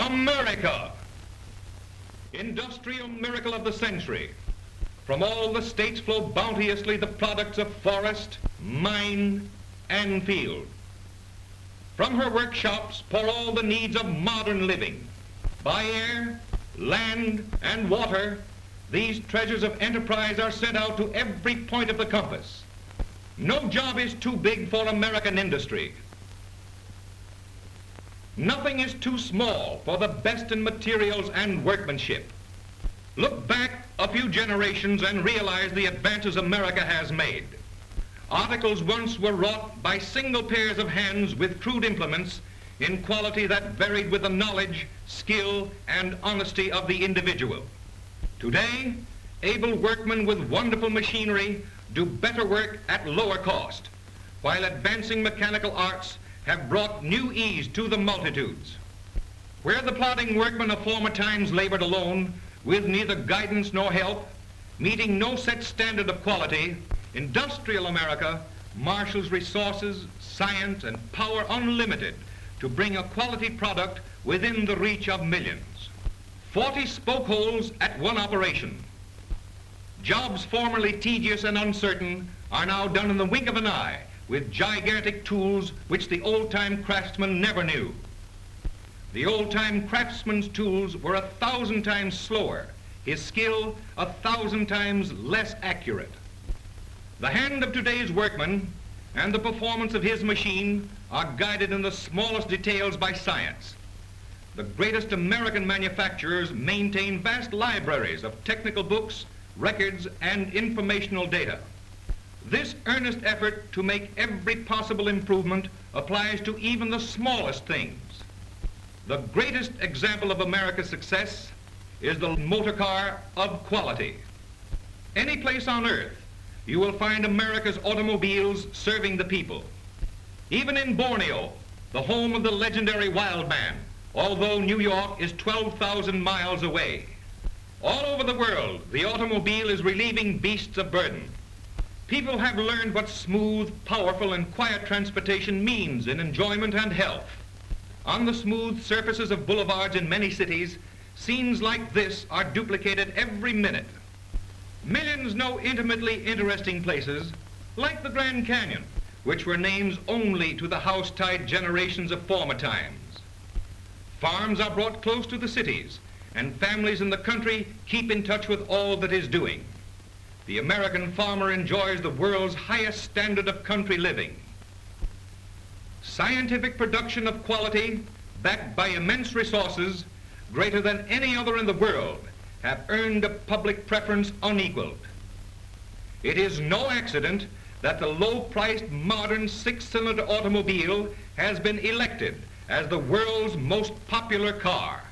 America, industrial miracle of the century. From all the states flow bounteously the products of forest, mine, and field. From her workshops pour all the needs of modern living. By air, land, and water, these treasures of enterprise are sent out to every point of the compass. No job is too big for American industry. Nothing is too small for the best in materials and workmanship. Look back a few generations and realize the advances America has made. Articles once were wrought by single pairs of hands with crude implements in quality that varied with the knowledge, skill, and honesty of the individual. Today, able workmen with wonderful machinery do better work at lower cost, while advancing mechanical arts have brought new ease to the multitudes. Where the plodding workmen of former times labored alone, with neither guidance nor help, meeting no set standard of quality, industrial America marshals resources, science, and power unlimited to bring a quality product within the reach of millions. 40 spoke holes at one operation. Jobs formerly tedious and uncertain are now done in the wink of an eye with gigantic tools which the old-time craftsman never knew. The old-time craftsman's tools were 1,000 times slower, his skill 1,000 times less accurate. The hand of today's workman and the performance of his machine are guided in the smallest details by science. The greatest American manufacturers maintain vast libraries of technical books, records, and informational data. This earnest effort to make every possible improvement applies to even the smallest things. The greatest example of America's success is the motor car of quality. Any place on earth, you will find America's automobiles serving the people. Even in Borneo, the home of the legendary wild man, although New York is 12,000 miles away. All over the world, the automobile is relieving beasts of burden. People have learned what smooth, powerful, and quiet transportation means in enjoyment and health. On the smooth surfaces of boulevards in many cities, scenes like this are duplicated every minute. Millions know intimately interesting places, like the Grand Canyon, which were names only to the house-tied generations of former times. Farms are brought close to the cities, and families in the country keep in touch with all that is doing. The American farmer enjoys the world's highest standard of country living. Scientific production of quality, backed by immense resources, greater than any other in the world, have earned a public preference unequaled. It is no accident that the low-priced modern six-cylinder automobile has been elected as the world's most popular car.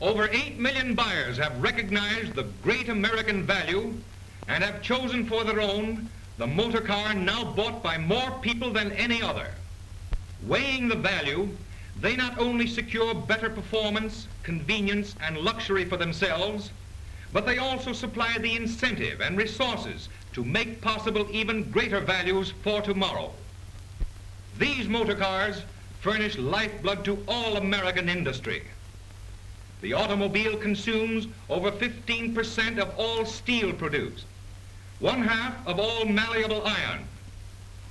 Over 8 million buyers have recognized the great American value and have chosen for their own the motor car now bought by more people than any other. Weighing the value, they not only secure better performance, convenience, and luxury for themselves, but they also supply the incentive and resources to make possible even greater values for tomorrow. These motor cars furnish lifeblood to all American industry. The automobile consumes over 15% of all steel produced, 1/2 of all malleable iron,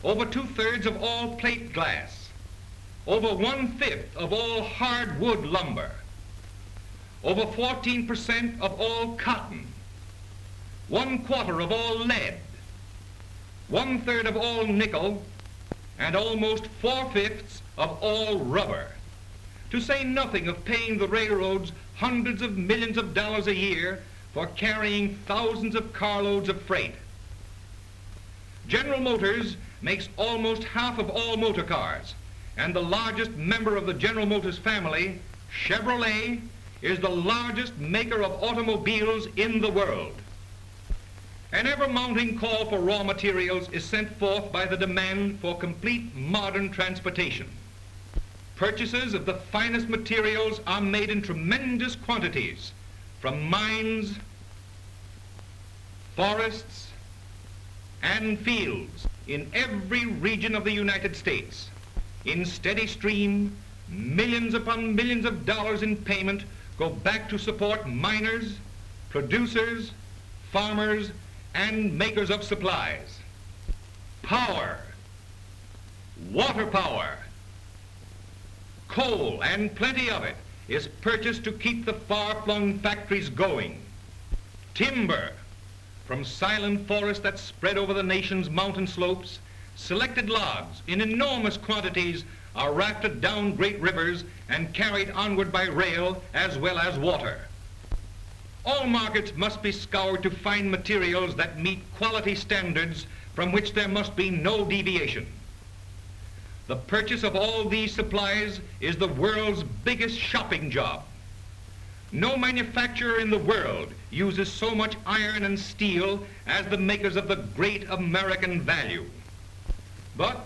over 2/3 of all plate glass, over 1/5 of all hardwood lumber, over 14% of all cotton, 1/4 of all lead, 1/3 of all nickel, and almost 4/5 of all rubber, to say nothing of paying the railroads hundreds of millions of dollars a year for carrying thousands of carloads of freight. General Motors makes almost half of all motor cars, and the largest member of the General Motors family, Chevrolet, is the largest maker of automobiles in the world. An ever-mounting call for raw materials is sent forth by the demand for complete modern transportation. Purchases of the finest materials are made in tremendous quantities from mines, forests, and fields in every region of the United States, in steady stream, millions upon millions of dollars in payment go back to support miners, producers, farmers, and makers of supplies. Power, water power, coal, and plenty of it, is purchased to keep the far-flung factories going. Timber, from silent forests that spread over the nation's mountain slopes, selected logs in enormous quantities are rafted down great rivers and carried onward by rail as well as water. All markets must be scoured to find materials that meet quality standards from which there must be no deviation. The purchase of all these supplies is the world's biggest shopping job. No manufacturer in the world uses so much iron and steel as the makers of the great American value. But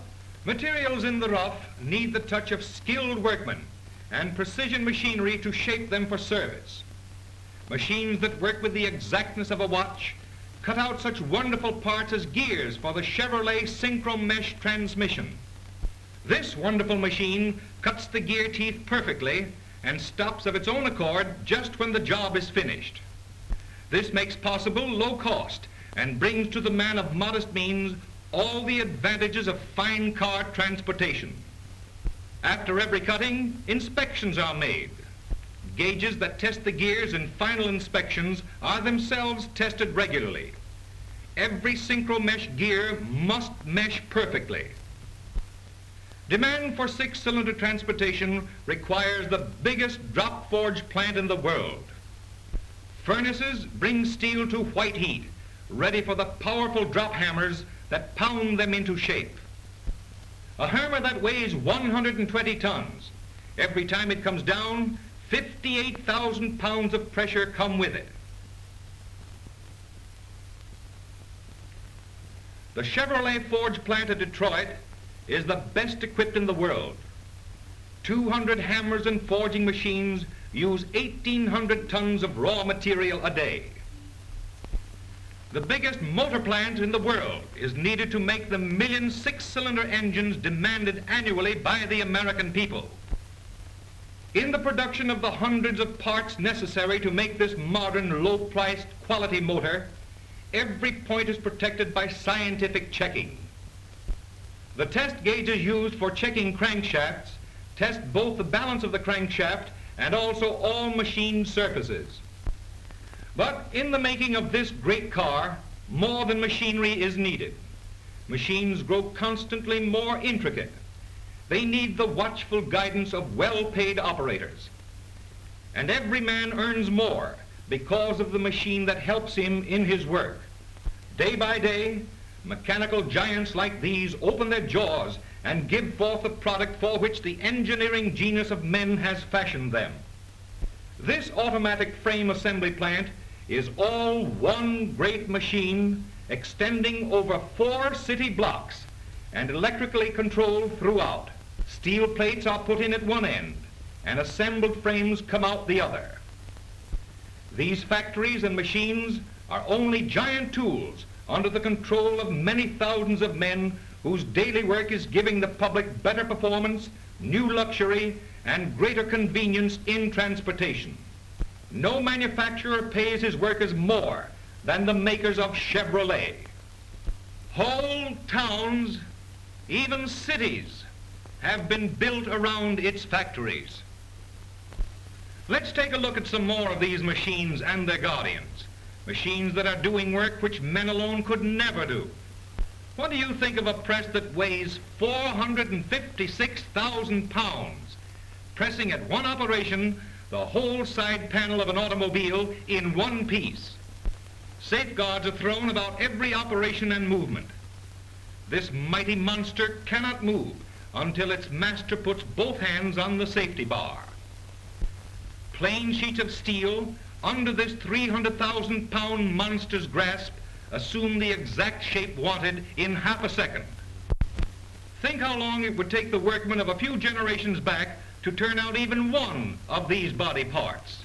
materials in the rough need the touch of skilled workmen and precision machinery to shape them for service. Machines that work with the exactness of a watch cut out such wonderful parts as gears for the Chevrolet Synchro Mesh transmission. This wonderful machine cuts the gear teeth perfectly and stops of its own accord just when the job is finished. This makes possible low cost and brings to the man of modest means all the advantages of fine car transportation. After every cutting, inspections are made. Gauges that test the gears in final inspections are themselves tested regularly. Every Synchro Mesh gear must mesh perfectly. Demand for six-cylinder transportation requires the biggest drop forge plant in the world. Furnaces bring steel to white heat, ready for the powerful drop hammers that pound them into shape. A hammer that weighs 120 tons. Every time it comes down, 58,000 pounds of pressure come with it. The Chevrolet Forge plant at Detroit is the best equipped in the world. 200 hammers and forging machines use 1,800 tons of raw material a day. The biggest motor plant in the world is needed to make the million six-cylinder engines demanded annually by the American people. In the production of the hundreds of parts necessary to make this modern, low-priced quality motor, every point is protected by scientific checking. The test gauges used for checking crankshafts test both the balance of the crankshaft and also all machined surfaces. But in the making of this great car, more than machinery is needed. Machines grow constantly more intricate. They need the watchful guidance of well-paid operators. And every man earns more because of the machine that helps him in his work. Day by day, mechanical giants like these open their jaws and give forth a product for which the engineering genius of men has fashioned them. This automatic frame assembly plant is all one great machine extending over 4 city blocks and electrically controlled throughout. Steel plates are put in at one end and assembled frames come out the other. These factories and machines are only giant tools under the control of many thousands of men whose daily work is giving the public better performance, new luxury, and greater convenience in transportation. No manufacturer pays his workers more than the makers of Chevrolet. Whole towns, even cities, have been built around its factories. Let's take a look at some more of these machines and their guardians. Machines that are doing work which men alone could never do. What do you think of a press that weighs 456,000 pounds, pressing at one operation the whole side panel of an automobile in one piece? Safeguards are thrown about every operation and movement. This mighty monster cannot move until its master puts both hands on the safety bar. Plain sheets of steel under this 300,000-pound monster's grasp assume the exact shape wanted in half a second. Think how long it would take the workmen of a few generations back to turn out even one of these body parts.